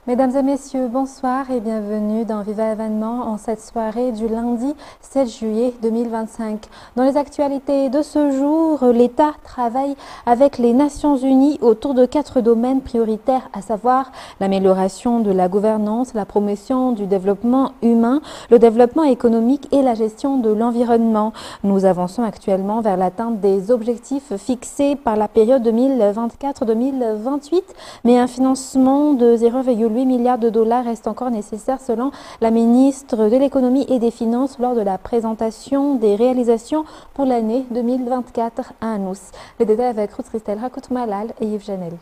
Mesdames et messieurs, bonsoir et bienvenue dans Viva Événement en cette soirée du lundi 7 juillet 2025. Dans les actualités de ce jour, l'État travaille avec les Nations Unies autour de 4 domaines prioritaires, à savoir l'amélioration de la gouvernance, la promotion du développement humain, le développement économique et la gestion de l'environnement. Nous avançons actuellement vers l'atteinte des objectifs fixés par la période 2024-2028, mais un financement de 0,8 milliards de dollars reste encore nécessaire selon la ministre de l'économie et des finances lors de la présentation des réalisations pour l'année 2024 à Anous. Les détails avec Ruth Christelle Rakout-Malal et Yves Janel.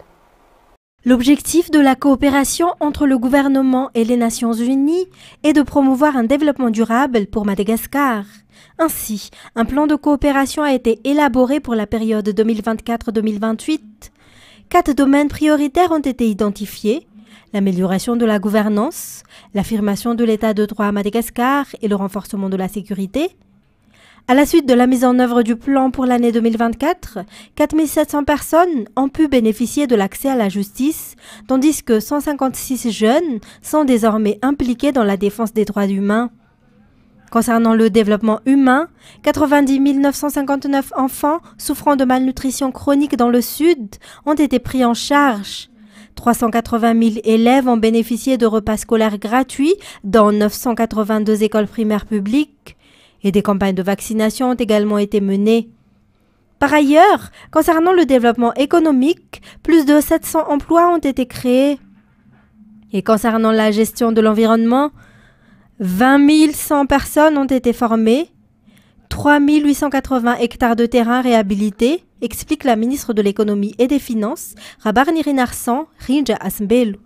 L'objectif de la coopération entre le gouvernement et les Nations Unies est de promouvoir un développement durable pour Madagascar. Ainsi, un plan de coopération a été élaboré pour la période 2024-2028. 4 domaines prioritaires ont été identifiés: l'amélioration de la gouvernance, l'affirmation de l'état de droit à Madagascar et le renforcement de la sécurité. À la suite de la mise en œuvre du plan pour l'année 2024, 4 700 personnes ont pu bénéficier de l'accès à la justice, tandis que 156 jeunes sont désormais impliqués dans la défense des droits humains. Concernant le développement humain, 90 959 enfants souffrant de malnutrition chronique dans le Sud ont été pris en charge. 380 000 élèves ont bénéficié de repas scolaires gratuits dans 982 écoles primaires publiques et des campagnes de vaccination ont également été menées. Par ailleurs, concernant le développement économique, plus de 700 emplois ont été créés. Et concernant la gestion de l'environnement, 20 100 personnes ont été formées, 3 880 hectares de terrain réhabilités, explique la ministre de l'économie et des finances, Rabarnirinarsan Rinja Asmbelu.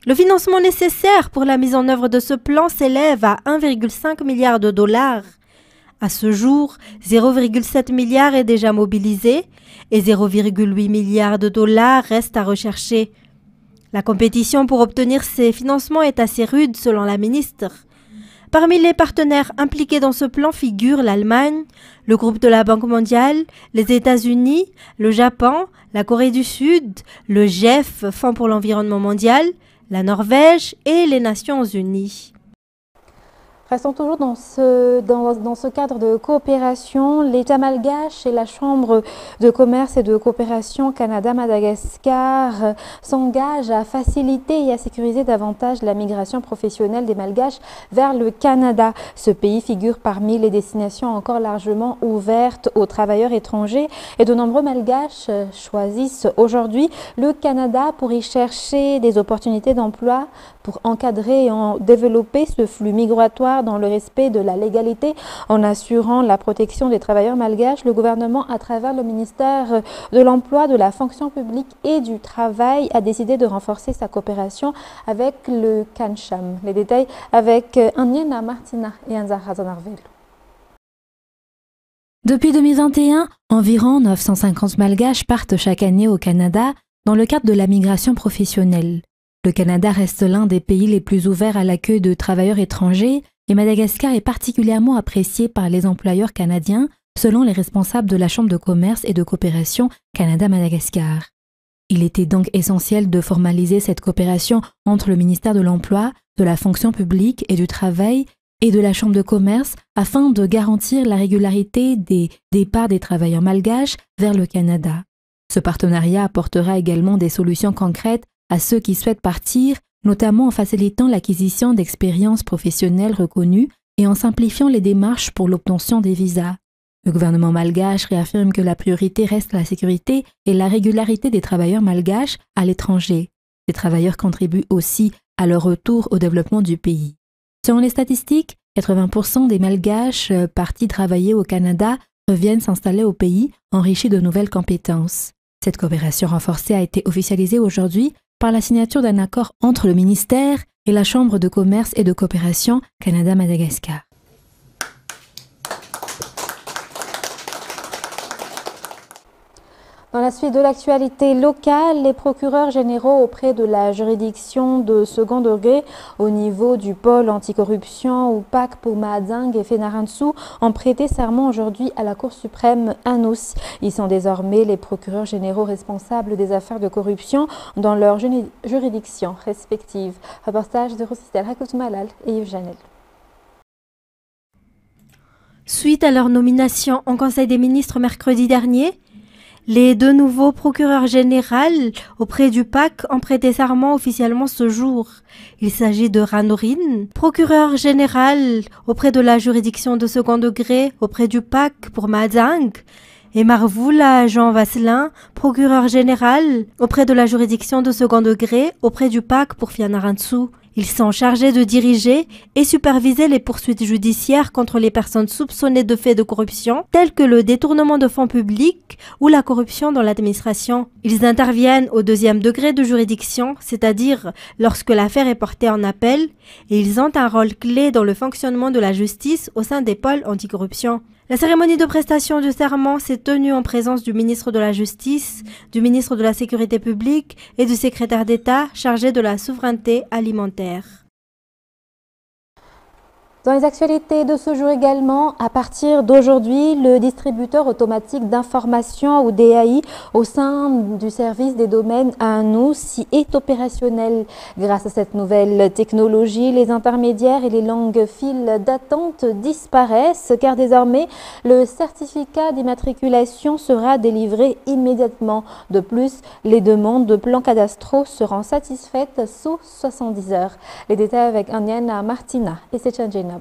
Le financement nécessaire pour la mise en œuvre de ce plan s'élève à 1,5 milliard de dollars. À ce jour, 0,7 milliard est déjà mobilisé et 0,8 milliard de dollars reste à rechercher. La compétition pour obtenir ces financements est assez rude selon la ministre. Parmi les partenaires impliqués dans ce plan figurent l'Allemagne, le groupe de la Banque mondiale, les États-Unis, le Japon, la Corée du Sud, le GEF, Fonds pour l'environnement mondial, la Norvège et les Nations Unies. Restons toujours dans ce cadre de coopération. L'État malgache et la Chambre de commerce et de coopération Canada-Madagascar s'engagent à faciliter et à sécuriser davantage la migration professionnelle des Malgaches vers le Canada. Ce pays figure parmi les destinations encore largement ouvertes aux travailleurs étrangers et de nombreux Malgaches choisissent aujourd'hui le Canada pour y chercher des opportunités d'emploi, pour encadrer et développer ce flux migratoire dans le respect de la légalité, en assurant la protection des travailleurs malgaches. Le gouvernement, à travers le ministère de l'Emploi, de la fonction publique et du Travail, a décidé de renforcer sa coopération avec le CanCham. Les détails avec Aniena Martina et Anza Hazanarvel. Depuis 2021, environ 950 Malgaches partent chaque année au Canada dans le cadre de la migration professionnelle. Le Canada reste l'un des pays les plus ouverts à l'accueil de travailleurs étrangers et Madagascar est particulièrement apprécié par les employeurs canadiens selon les responsables de la Chambre de commerce et de coopération Canada-Madagascar. Il était donc essentiel de formaliser cette coopération entre le ministère de l'Emploi, de la fonction publique et du Travail et de la Chambre de commerce afin de garantir la régularité des départs des travailleurs malgaches vers le Canada. Ce partenariat apportera également des solutions concrètes à ceux qui souhaitent partir, notamment en facilitant l'acquisition d'expériences professionnelles reconnues et en simplifiant les démarches pour l'obtention des visas. Le gouvernement malgache réaffirme que la priorité reste la sécurité et la régularité des travailleurs malgaches à l'étranger. Ces travailleurs contribuent aussi à leur retour au développement du pays. Selon les statistiques, 80% des malgaches partis travailler au Canada reviennent s'installer au pays enrichis de nouvelles compétences. Cette coopération renforcée a été officialisée aujourd'hui par la signature d'un accord entre le ministère et la Chambre de commerce et de coopération Canada-Madagascar. Dans la suite de l'actualité locale, les procureurs généraux auprès de la juridiction de second degré au niveau du pôle anticorruption ou PAC pour Mahadang et Fenaransu ont prêté serment aujourd'hui à la Cour suprême Anous. Ils sont désormais les procureurs généraux responsables des affaires de corruption dans leurs juridictions respectives. Reportage de Rosistel Hakoutumalal et Yves Janel. Suite à leur nomination au Conseil des ministres mercredi dernier, les deux nouveaux procureurs généraux auprès du PAC ont prêté serment officiellement ce jour. Il s'agit de Ranorin, procureur général auprès de la juridiction de second degré auprès du PAC pour Mahadang, et Marvoula Jean Vasselin, procureur général auprès de la juridiction de second degré auprès du PAC pour Fenaransu. Ils sont chargés de diriger et superviser les poursuites judiciaires contre les personnes soupçonnées de faits de corruption, tels que le détournement de fonds publics ou la corruption dans l'administration. Ils interviennent au deuxième degré de juridiction, c'est-à-dire lorsque l'affaire est portée en appel, et ils ont un rôle clé dans le fonctionnement de la justice au sein des pôles anticorruption. La cérémonie de prestation du serment s'est tenue en présence du ministre de la Justice, du ministre de la Sécurité publique et du secrétaire d'État chargé de la souveraineté alimentaire. Dans les actualités de ce jour également, à partir d'aujourd'hui, le distributeur automatique d'information ou DAI au sein du service des domaines Anous est opérationnel. Grâce à cette nouvelle technologie, les intermédiaires et les longues files d'attente disparaissent car désormais le certificat d'immatriculation sera délivré immédiatement. De plus, les demandes de plans cadastraux seront satisfaites sous 70 heures. Les détails avec Aniana Martina et Sechan Jenab.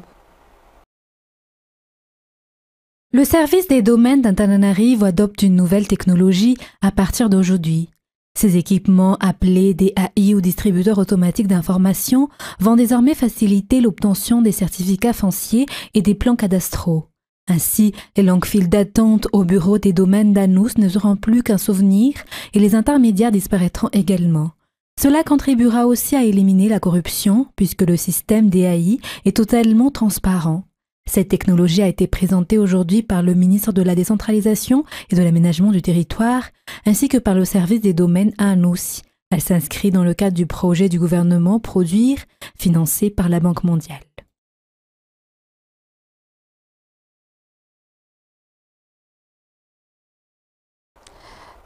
Le service des domaines d'Antananarivo adopte une nouvelle technologie à partir d'aujourd'hui. Ces équipements, appelés DAI ou distributeurs automatiques d'information, vont désormais faciliter l'obtention des certificats fonciers et des plans cadastraux. Ainsi, les longues files d'attente au bureau des domaines d'Anous ne seront plus qu'un souvenir et les intermédiaires disparaîtront également. Cela contribuera aussi à éliminer la corruption puisque le système DAI est totalement transparent. Cette technologie a été présentée aujourd'hui par le ministre de la Décentralisation et de l'Aménagement du Territoire, ainsi que par le service des domaines à Anous. Elle s'inscrit dans le cadre du projet du gouvernement Produire, financé par la Banque mondiale.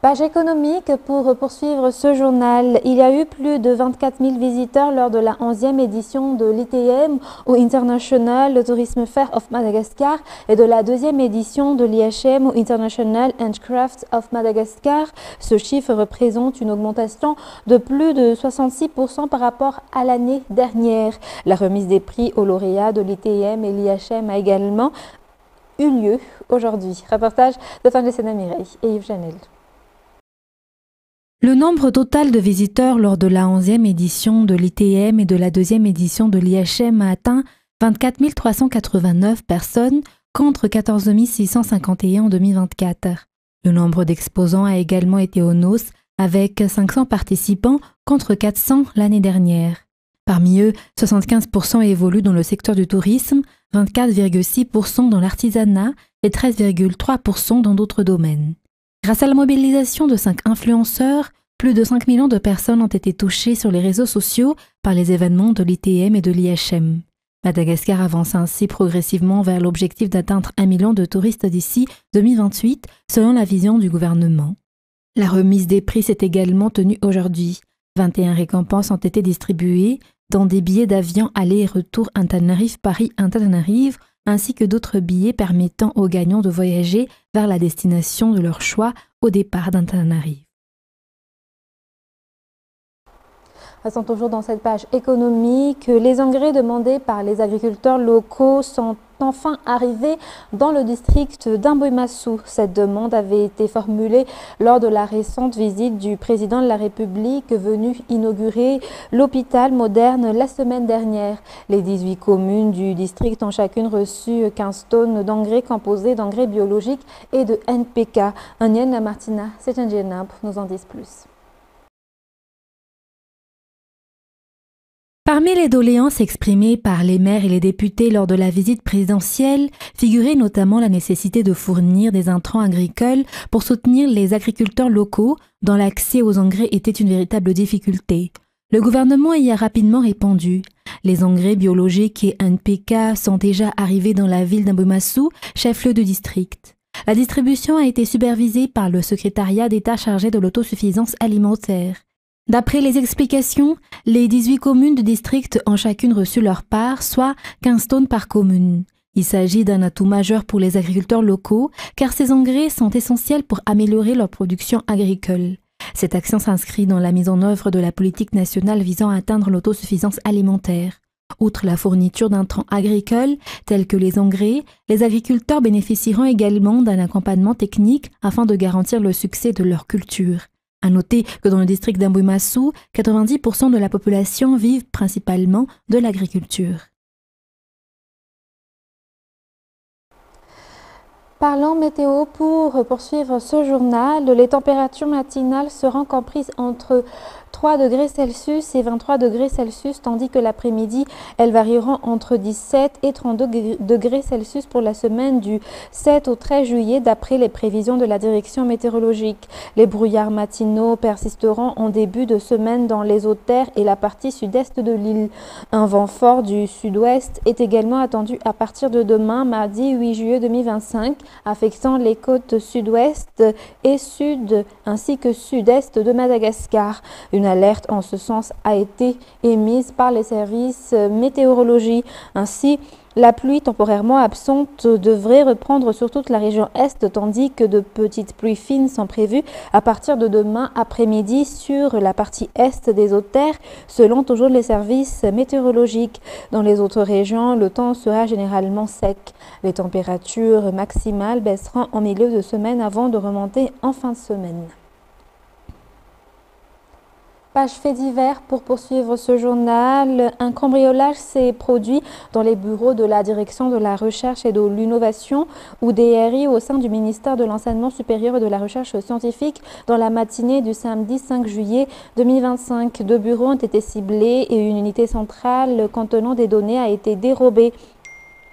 Page économique pour poursuivre ce journal. Il y a eu plus de 24 000 visiteurs lors de la 11e édition de l'ITM ou International Tourism Fair of Madagascar et de la 2e édition de l'IHM ou International Handcraft of Madagascar. Ce chiffre représente une augmentation de plus de 66% par rapport à l'année dernière. La remise des prix aux lauréats de l'ITM et l'IHM a également eu lieu aujourd'hui. Reportage de Tandja Mireille et Yves Janel. Le nombre total de visiteurs lors de la 11e édition de l'ITM et de la 2e édition de l'IHM a atteint 24 389 personnes contre 14 651 en 2024. Le nombre d'exposants a également été au NOS avec 500 participants contre 400 l'année dernière. Parmi eux, 75% évoluent dans le secteur du tourisme, 24,6% dans l'artisanat et 13,3% dans d'autres domaines. Grâce à la mobilisation de 5 influenceurs, plus de 5 millions de personnes ont été touchées sur les réseaux sociaux par les événements de l'ITM et de l'IHM. Madagascar avance ainsi progressivement vers l'objectif d'atteindre 1 million de touristes d'ici 2028, selon la vision du gouvernement. La remise des prix s'est également tenue aujourd'hui. 21 récompenses ont été distribuées, dont des billets d'avion aller et retour Antananarive-Paris-Antananarive, ainsi que d'autres billets permettant aux gagnants de voyager vers la destination de leur choix au départ d'Antananarive. Restons toujours dans cette page économique. Les engrais demandés par les agriculteurs locaux sont enfin arrivés dans le district d'Imboimassou. Cette demande avait été formulée lors de la récente visite du président de la République venu inaugurer l'hôpital moderne la semaine dernière. Les 18 communes du district ont chacune reçu 15 tonnes d'engrais composés d'engrais biologiques et de NPK. Anienne Martina, c'est un nous en disent plus. Parmi les doléances exprimées par les maires et les députés lors de la visite présidentielle, figurait notamment la nécessité de fournir des intrants agricoles pour soutenir les agriculteurs locaux dont l'accès aux engrais était une véritable difficulté. Le gouvernement y a rapidement répondu. Les engrais biologiques et NPK sont déjà arrivés dans la ville d'Ambomassou, chef-lieu de district. La distribution a été supervisée par le secrétariat d'État chargé de l'autosuffisance alimentaire. D'après les explications, les 18 communes du district ont chacune reçu leur part, soit 15 tonnes par commune. Il s'agit d'un atout majeur pour les agriculteurs locaux, car ces engrais sont essentiels pour améliorer leur production agricole. Cette action s'inscrit dans la mise en œuvre de la politique nationale visant à atteindre l'autosuffisance alimentaire. Outre la fourniture d'intrants agricoles, tels que les engrais, les agriculteurs bénéficieront également d'un accompagnement technique afin de garantir le succès de leur culture. À noter que dans le district d'Ambomassou, 90% de la population vivent principalement de l'agriculture. Parlons météo pour poursuivre ce journal. Les températures matinales seront comprises entre 3 degrés Celsius et 23 degrés Celsius, tandis que l'après-midi, elles varieront entre 17 et 32 degrés Celsius pour la semaine du 7 au 13 juillet, d'après les prévisions de la direction météorologique. Les brouillards matinaux persisteront en début de semaine dans les hautes terres et la partie sud-est de l'île. Un vent fort du sud-ouest est également attendu à partir de demain, mardi 8 juillet 2025, affectant les côtes sud-ouest et sud ainsi que sud-est de Madagascar. Une alerte en ce sens a été émise par les services météorologie. Ainsi, la pluie temporairement absente devrait reprendre sur toute la région est, tandis que de petites pluies fines sont prévues à partir de demain après-midi sur la partie est des hautes terres, selon toujours les services météorologiques. Dans les autres régions, le temps sera généralement sec. Les températures maximales baisseront en milieu de semaine avant de remonter en fin de semaine. Page faits divers pour poursuivre ce journal. Un cambriolage s'est produit dans les bureaux de la Direction de la Recherche et de l'Innovation, ou DRI, au sein du ministère de l'Enseignement supérieur et de la Recherche scientifique dans la matinée du samedi 5 juillet 2025. 2 bureaux ont été ciblés et une unité centrale contenant des données a été dérobée.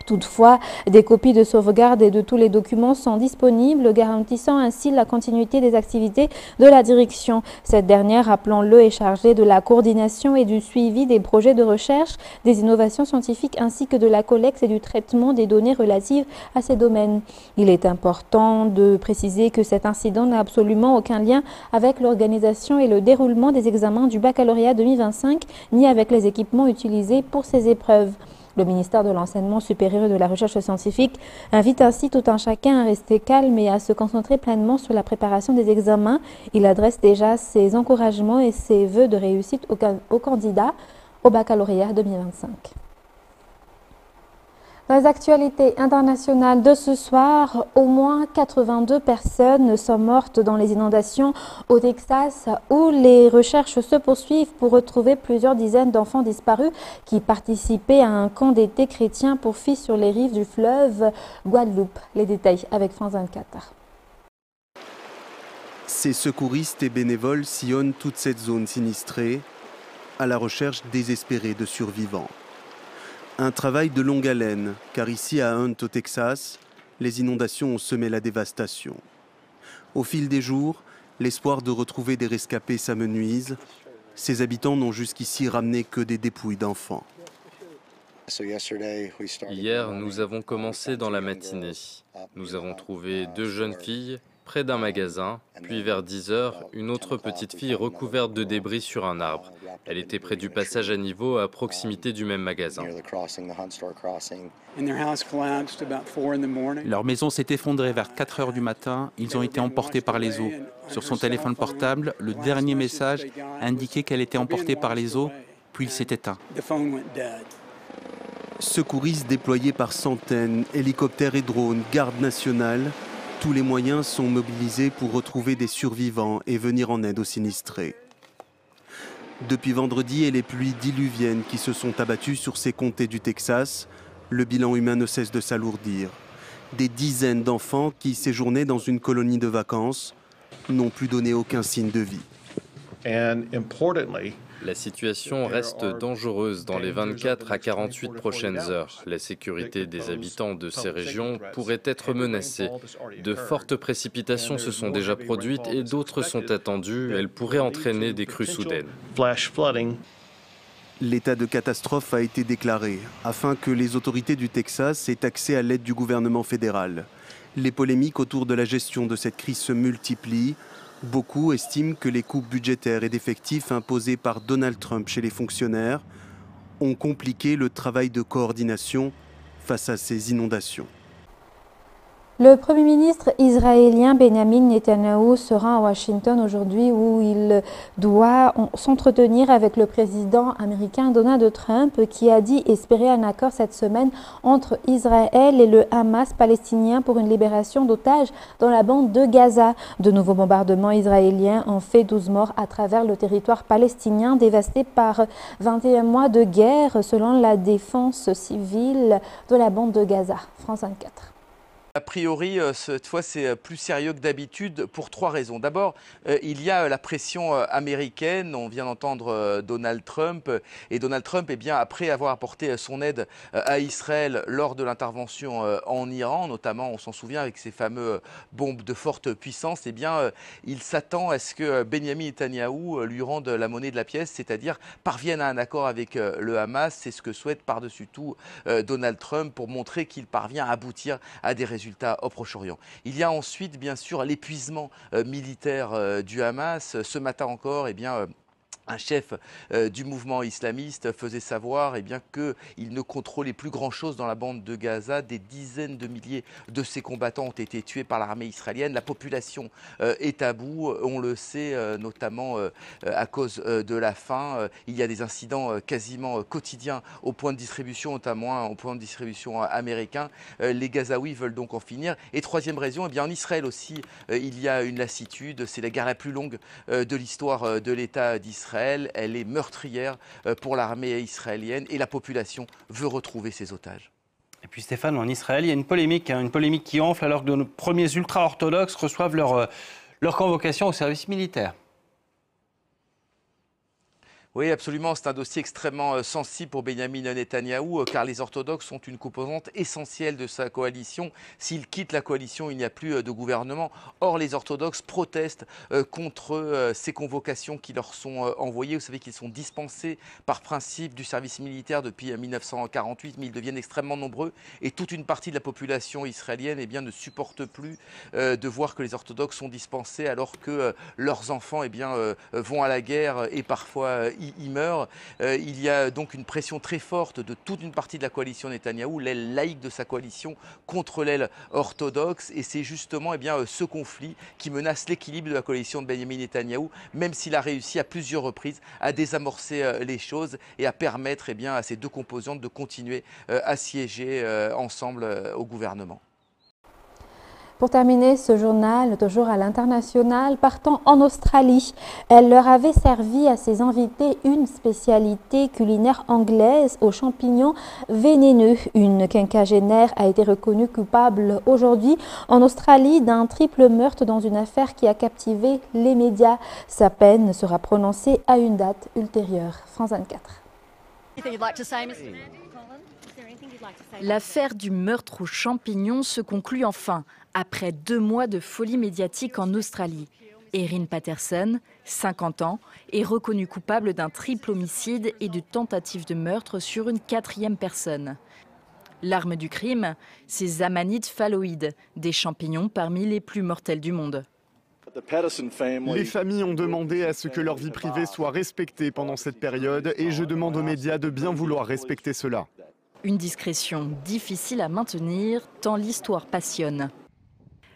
Toutefois, des copies de sauvegarde et de tous les documents sont disponibles, garantissant ainsi la continuité des activités de la direction. Cette dernière, rappelons-le, est chargée de la coordination et du suivi des projets de recherche, des innovations scientifiques ainsi que de la collecte et du traitement des données relatives à ces domaines. Il est important de préciser que cet incident n'a absolument aucun lien avec l'organisation et le déroulement des examens du baccalauréat 2025, ni avec les équipements utilisés pour ces épreuves. Le ministère de l'Enseignement supérieur et de la Recherche scientifique invite ainsi tout un chacun à rester calme et à se concentrer pleinement sur la préparation des examens. Il adresse déjà ses encouragements et ses vœux de réussite aux candidats au baccalauréat 2025. Dans les actualités internationales de ce soir, au moins 82 personnes sont mortes dans les inondations au Texas, où les recherches se poursuivent pour retrouver plusieurs dizaines d'enfants disparus qui participaient à un camp d'été chrétien pour filles sur les rives du fleuve Guadeloupe. Les détails avec France 24. Ces secouristes et bénévoles sillonnent toute cette zone sinistrée à la recherche désespérée de survivants. Un travail de longue haleine, car ici à Hunt au Texas, les inondations ont semé la dévastation. Au fil des jours, l'espoir de retrouver des rescapés s'amenuise. Ces habitants n'ont jusqu'ici ramené que des dépouilles d'enfants. Hier, nous avons commencé dans la matinée. Nous avons trouvé 2 jeunes filles près d'un magasin, puis vers 10 heures, une autre petite fille recouverte de débris sur un arbre. Elle était près du passage à niveau à proximité du même magasin. Leur maison s'est effondrée vers 4 heures du matin. Ils ont été emportés par les eaux. Sur son téléphone portable, le dernier message indiquait qu'elle était emportée par les eaux, puis il s'est éteint. Secouristes déployés par centaines, hélicoptères et drones, garde nationale, tous les moyens sont mobilisés pour retrouver des survivants et venir en aide aux sinistrés. Depuis vendredi et les pluies diluviennes qui se sont abattues sur ces comtés du Texas, le bilan humain ne cesse de s'alourdir. Des dizaines d'enfants qui séjournaient dans une colonie de vacances n'ont plus donné aucun signe de vie. La situation reste dangereuse dans les 24 à 48 prochaines heures. La sécurité des habitants de ces régions pourrait être menacée. De fortes précipitations se sont déjà produites et d'autres sont attendues. Elles pourraient entraîner des crues soudaines. L'état de catastrophe a été déclaré afin que les autorités du Texas aient accès à l'aide du gouvernement fédéral. Les polémiques autour de la gestion de cette crise se multiplient. Beaucoup estiment que les coupes budgétaires et d'effectifs imposées par Donald Trump chez les fonctionnaires ont compliqué le travail de coordination face à ces inondations. Le Premier ministre israélien Benjamin Netanyahou sera à Washington aujourd'hui où il doit s'entretenir avec le président américain Donald Trump qui a dit espérer un accord cette semaine entre Israël et le Hamas palestinien pour une libération d'otages dans la bande de Gaza. De nouveaux bombardements israéliens ont fait 12 morts à travers le territoire palestinien dévasté par 21 mois de guerre selon la défense civile de la bande de Gaza. France 24. A priori, cette fois, c'est plus sérieux que d'habitude pour 3 raisons. D'abord, il y a la pression américaine. On vient d'entendre Donald Trump. Et Donald Trump, eh bien, après avoir apporté son aide à Israël lors de l'intervention en Iran, notamment, on s'en souvient, avec ces fameux bombes de forte puissance, eh bien, il s'attend à ce que Benjamin Netanyahou lui rende la monnaie de la pièce, c'est-à-dire parvienne à un accord avec le Hamas. C'est ce que souhaite par-dessus tout Donald Trump pour montrer qu'il parvient à aboutir à des résultats au Proche-Orient. Il y a ensuite, bien sûr, l'épuisement militaire du Hamas. Ce matin encore, eh bien, un chef du mouvement islamiste faisait savoir qu'il ne contrôlait plus grand-chose dans la bande de Gaza. Des dizaines de milliers de ses combattants ont été tués par l'armée israélienne. La population est à bout, on le sait, notamment à cause de la faim. Il y a des incidents quasiment quotidiens au point de distribution, notamment au point de distribution américain. Les Gazaouis veulent donc en finir. Et troisième raison, eh bien, en Israël aussi, il y a une lassitude. C'est la guerre la plus longue de l'histoire de l'État d'Israël. Elle est meurtrière pour l'armée israélienne et la population veut retrouver ses otages. Et puis Stéphane, en Israël, il y a une polémique qui enfle alors que nos premiers ultra-orthodoxes reçoivent leur convocation au service militaire. Oui, absolument. C'est un dossier extrêmement sensible pour Benjamin Netanyahou, car les orthodoxes sont une composante essentielle de sa coalition. S'il quitte la coalition, il n'y a plus de gouvernement. Or, les orthodoxes protestent contre ces convocations qui leur sont envoyées. Vous savez qu'ils sont dispensés par principe du service militaire depuis 1948, mais ils deviennent extrêmement nombreux. Et toute une partie de la population israélienne eh bien, ne supporte plus de voir que les orthodoxes sont dispensés alors que leurs enfants eh bien, vont à la guerre et parfois y meurt. Il y a donc une pression très forte de toute une partie de la coalition Netanyahou, l'aile laïque de sa coalition, contre l'aile orthodoxe. Et c'est justement eh bien, ce conflit qui menace l'équilibre de la coalition de Benjamin Netanyahou, même s'il a réussi à plusieurs reprises à désamorcer les choses et à permettre eh bien, à ces deux composantes de continuer à siéger ensemble au gouvernement. Pour terminer ce journal, toujours à l'international, partant en Australie, elle leur avait servi à ses invités une spécialité culinaire anglaise aux champignons vénéneux. Une quinquagénaire a été reconnue coupable aujourd'hui en Australie d'un triple meurtre dans une affaire qui a captivé les médias. Sa peine sera prononcée à une date ultérieure. France 24. L'affaire du meurtre aux champignons se conclut enfin, après 2 mois de folie médiatique en Australie. Erin Patterson, 50 ans, est reconnue coupable d'un triple homicide et de tentative de meurtre sur une 4e personne. L'arme du crime, ces amanites phalloïdes, des champignons parmi les plus mortels du monde. Les familles ont demandé à ce que leur vie privée soit respectée pendant cette période et je demande aux médias de bien vouloir respecter cela. Une discrétion difficile à maintenir tant l'histoire passionne.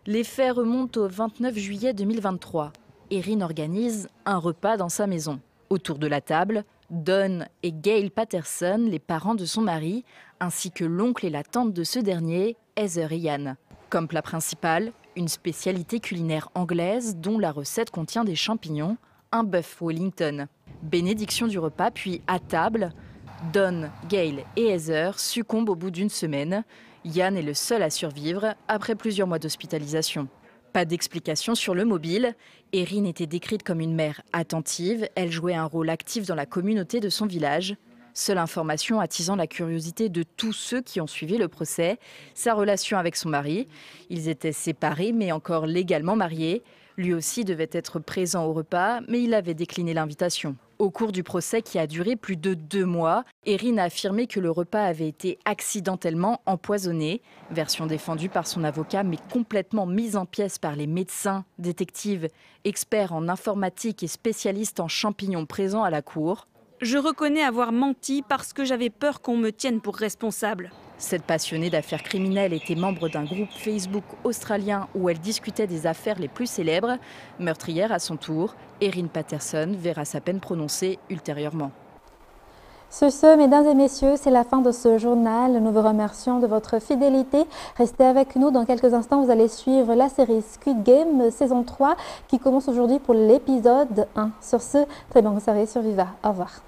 Les faits remontent au 29 juillet 2023. Erin organise un repas dans sa maison. Autour de la table, Don et Gail Patterson, les parents de son mari, ainsi que l'oncle et la tante de ce dernier, Heather et Ian. Comme plat principal, une spécialité culinaire anglaise dont la recette contient des champignons, un bœuf Wellington. Bénédiction du repas, puis à table, Don, Gail et Heather succombent au bout d'une semaine. Ian est le seul à survivre après plusieurs mois d'hospitalisation. Pas d'explication sur le mobile. Erin était décrite comme une mère attentive. Elle jouait un rôle actif dans la communauté de son village. Seule information attisant la curiosité de tous ceux qui ont suivi le procès, sa relation avec son mari. Ils étaient séparés mais encore légalement mariés. Lui aussi devait être présent au repas, mais il avait décliné l'invitation. Au cours du procès qui a duré plus de 2 mois, Erin a affirmé que le repas avait été accidentellement empoisonné. Version défendue par son avocat, mais complètement mise en pièces par les médecins, détectives, experts en informatique et spécialistes en champignons présents à la cour. Je reconnais avoir menti parce que j'avais peur qu'on me tienne pour responsable. Cette passionnée d'affaires criminelles était membre d'un groupe Facebook australien où elle discutait des affaires les plus célèbres. Meurtrière à son tour, Erin Patterson verra sa peine prononcée ultérieurement. Sur ce, mesdames et messieurs, c'est la fin de ce journal. Nous vous remercions de votre fidélité. Restez avec nous. Dans quelques instants, vous allez suivre la série Squid Game saison 3 qui commence aujourd'hui pour l'épisode 1. Sur ce, très bonne soirée sur Viva. Au revoir.